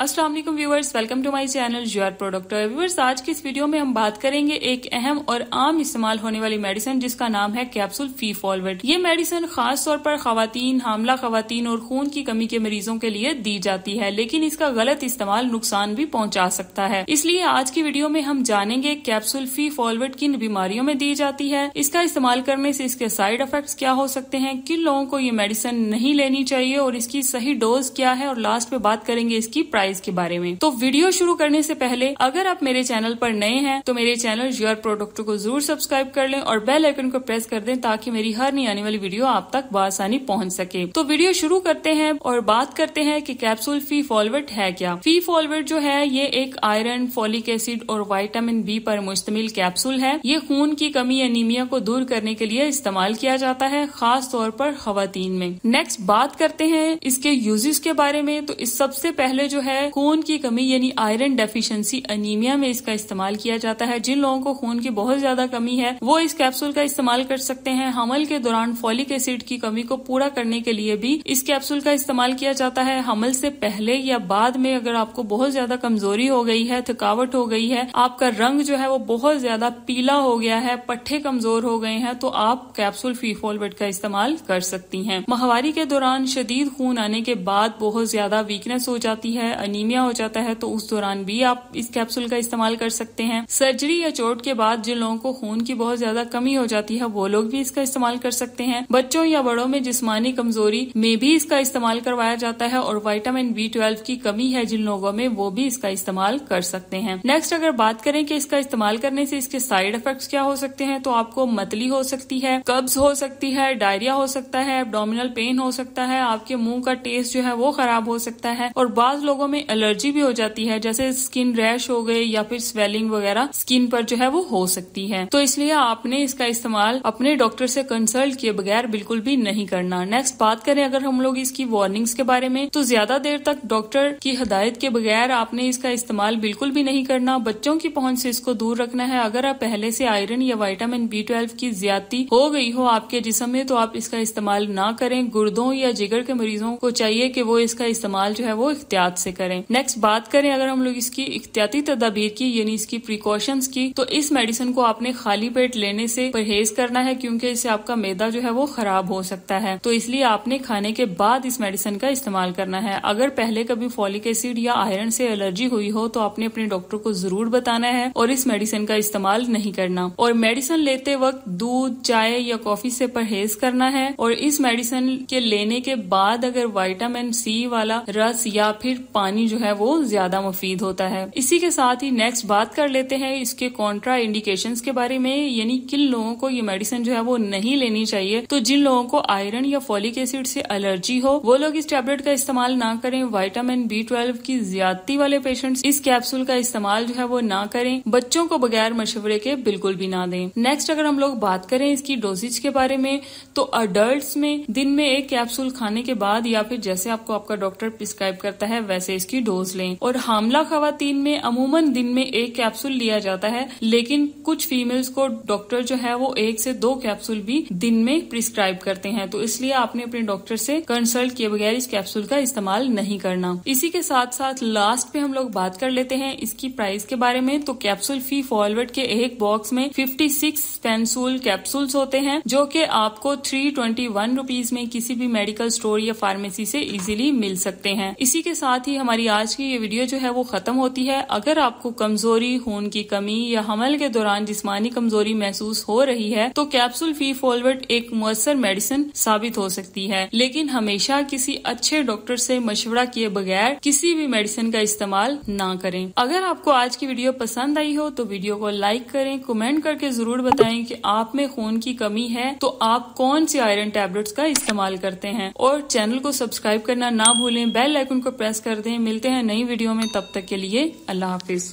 अस्सलाम वालेकुम viewers, welcome to my channel ज्योर प्रोडक्ट। व्यूअर्स, आज की इस वीडियो में हम बात करेंगे एक अहम और आम इस्तेमाल होने वाली मेडिसिन जिसका नाम है कैप्सूल फीफॉलवेट। ये मेडिसिन खास तौर पर खवातीन, हामला खवातीन और खून की कमी के मरीजों के लिए दी जाती है, लेकिन इसका गलत इस्तेमाल नुकसान भी पहुंचा सकता है। इसलिए आज की वीडियो में हम जानेंगे कैप्सूल फीफॉलवेट किन बीमारियों में दी जाती है, इसका इस्तेमाल करने से इसके साइड इफेक्ट्स क्या हो सकते हैं, किन लोगों को ये मेडिसिन नहीं लेनी चाहिए और इसकी सही डोज क्या है, और लास्ट में बात करेंगे इसकी प्राइस के बारे में। तो वीडियो शुरू करने से पहले अगर आप मेरे चैनल पर नए हैं तो मेरे चैनल ज्योर प्रोडक्ट को जरूर सब्सक्राइब कर लें और बेल आइकन को प्रेस कर दें ताकि मेरी हर नई आने वाली वीडियो आप तक बआसानी पहुंच सके। तो वीडियो शुरू करते हैं और बात करते हैं कि कैप्सूल फीफॉलवेट है क्या। फीफॉलवेट जो है ये एक आयरन, फॉलिक एसिड और विटामिन बी पर मुश्तमिल कैप्सूल है। ये खून की कमी एनीमिया को दूर करने के लिए इस्तेमाल किया जाता है, खास तौर पर खवातीन में। नेक्स्ट बात करते हैं इसके यूजेस के बारे में। तो इस सबसे पहले जो है खून की कमी यानी आयरन डेफिशिएंसी अनीमिया में इसका इस्तेमाल किया जाता है। जिन लोगों को खून की बहुत ज्यादा कमी है वो इस कैप्सूल का इस्तेमाल कर सकते हैं। हमल के दौरान फॉलिक एसिड की कमी को पूरा करने के लिए भी इस कैप्सूल का इस्तेमाल किया जाता है। हमल से पहले या बाद में अगर आपको बहुत ज्यादा कमजोरी हो गई है, थकावट हो गई है, आपका रंग जो है वो बहुत ज्यादा पीला हो गया है, पट्टे कमजोर हो गए हैं, तो आप कैप्सूल फीफॉलवेट का इस्तेमाल कर सकती हैं। माहवारी के दौरान शदीद खून आने के बाद बहुत ज्यादा वीकनेस हो जाती है, अनीमिया हो जाता है, तो उस दौरान भी आप इस कैप्सूल का इस्तेमाल कर सकते हैं। सर्जरी या चोट के बाद जिन लोगों को खून की बहुत ज्यादा कमी हो जाती है वो लोग भी इसका इस्तेमाल कर सकते हैं। बच्चों या बड़ों में जिस्मानी कमजोरी में भी इसका इस्तेमाल करवाया जाता है और विटामिन B12 की कमी है जिन लोगों में वो भी इसका इस्तेमाल कर सकते हैं। नेक्स्ट अगर बात करें कि इसका इस्तेमाल करने से इसके साइड इफेक्ट्स क्या हो सकते हैं, तो आपको मतली हो सकती है, कब्ज हो सकती है, डायरिया हो सकता है, एब्डोमिनल पेन हो सकता है, आपके मुंह का टेस्ट जो है वो खराब हो सकता है और बाज लोगों में एलर्जी भी हो जाती है, जैसे स्किन रैश हो गए या फिर स्वेलिंग वगैरह स्किन पर जो है वो हो सकती है। तो इसलिए आपने इसका इस्तेमाल अपने डॉक्टर से कंसल्ट किए बगैर बिल्कुल भी नहीं करना। नेक्स्ट बात करें अगर हम लोग इसकी वार्निंग्स के बारे में, तो ज्यादा देर तक डॉक्टर की हिदायत के बगैर आपने इसका इस्तेमाल बिल्कुल भी नहीं करना। बच्चों की पहुंच से इसको दूर रखना है। अगर आप पहले से आयरन या विटामिन B12 की ज्यादती हो गई हो आपके जिस्म में तो आप इसका इस्तेमाल ना करें। गुर्दों या जिगर के मरीजों को चाहिए कि वो इसका इस्तेमाल जो है वो एहतियात से करें। नेक्स्ट बात करें अगर हम लोग इसकी एहतियाती तदाबीर की यानी इसकी प्रिकॉशंस की, तो इस मेडिसिन को आपने खाली पेट लेने से परहेज करना है क्योंकि इससे आपका मैदा जो है वो खराब हो सकता है। तो इसलिए आपने खाने के बाद इस मेडिसिन का इस्तेमाल करना है। अगर पहले कभी फॉलिक एसिड या आयरन से एलर्जी हुई हो तो आपने अपने डॉक्टर को जरूर बताना है और इस मेडिसिन का इस्तेमाल नहीं करना। और मेडिसिन लेते वक्त दूध, चाय या कॉफी से परहेज करना है। और इस मेडिसिन के लेने के बाद अगर विटामिन C वाला रस या फिर पानी जो है वो ज्यादा मुफीद होता है। इसी के साथ ही नेक्स्ट बात कर लेते हैं इसके कॉन्ट्रा इंडिकेशंस के बारे में, यानी किन लोगों को ये मेडिसिन जो है वो नहीं लेनी चाहिए। तो जिन लोगों को आयरन या फॉलिक एसिड से एलर्जी हो वो लोग इस टैबलेट का इस्तेमाल ना करें। विटामिन B12 की ज्यादती वाले पेशेंट्स इस कैप्सूल का इस्तेमाल जो है वो ना करें। बच्चों को बगैर मशवरे के बिल्कुल भी ना दें। नेक्स्ट अगर हम लोग बात करें इसकी डोजेज के बारे में, तो अडल्ट में दिन में एक कैप्सूल खाने के बाद या फिर जैसे आपको आपका डॉक्टर प्रिस्क्राइब करता है वैसे इसकी डोज लें। और हामला खवातीन में अमूमन दिन में एक कैप्सूल लिया जाता है, लेकिन कुछ फीमेल्स को डॉक्टर जो है वो 1 से 2 कैप्सूल भी दिन में प्रिस्क्राइब करते हैं। तो इसलिए आपने अपने डॉक्टर से कंसल्ट किए बगैर इस कैप्सूल का इस्तेमाल नहीं करना। इसी के साथ साथ लास्ट पे हम लोग बात कर लेते हैं इसकी प्राइस के बारे में। तो कैप्सूल फीफॉलवेट के एक बॉक्स में 56 पेंसुल कैप्सूल्स होते हैं जो कि आपको 321 रुपीज में किसी भी मेडिकल स्टोर या फार्मेसी से इजीली मिल सकते हैं। इसी के साथ ही हमारी आज की ये वीडियो जो है वो खत्म होती है। अगर आपको कमजोरी, खून की कमी या हमल के दौरान जिस्मानी कमजोरी महसूस हो रही है तो कैप्सूल फीफॉलवेट एक मुअस्सर मेडिसिन साबित हो सकती है, लेकिन हमेशा किसी अच्छे डॉक्टर से मशवरा किए बगैर किसी भी मेडिसिन का इस्तेमाल ना करें। अगर आपको आज की वीडियो पसंद आई हो तो वीडियो को लाइक करें, कमेंट करके जरूर बताएं कि आप में खून की कमी है तो आप कौन सी आयरन टैबलेट्स का इस्तेमाल करते हैं। और चैनल को सब्सक्राइब करना ना भूलें, बेल आइकन को प्रेस कर दें। मिलते हैं नई वीडियो में, तब तक के लिए अल्लाह हाफिज।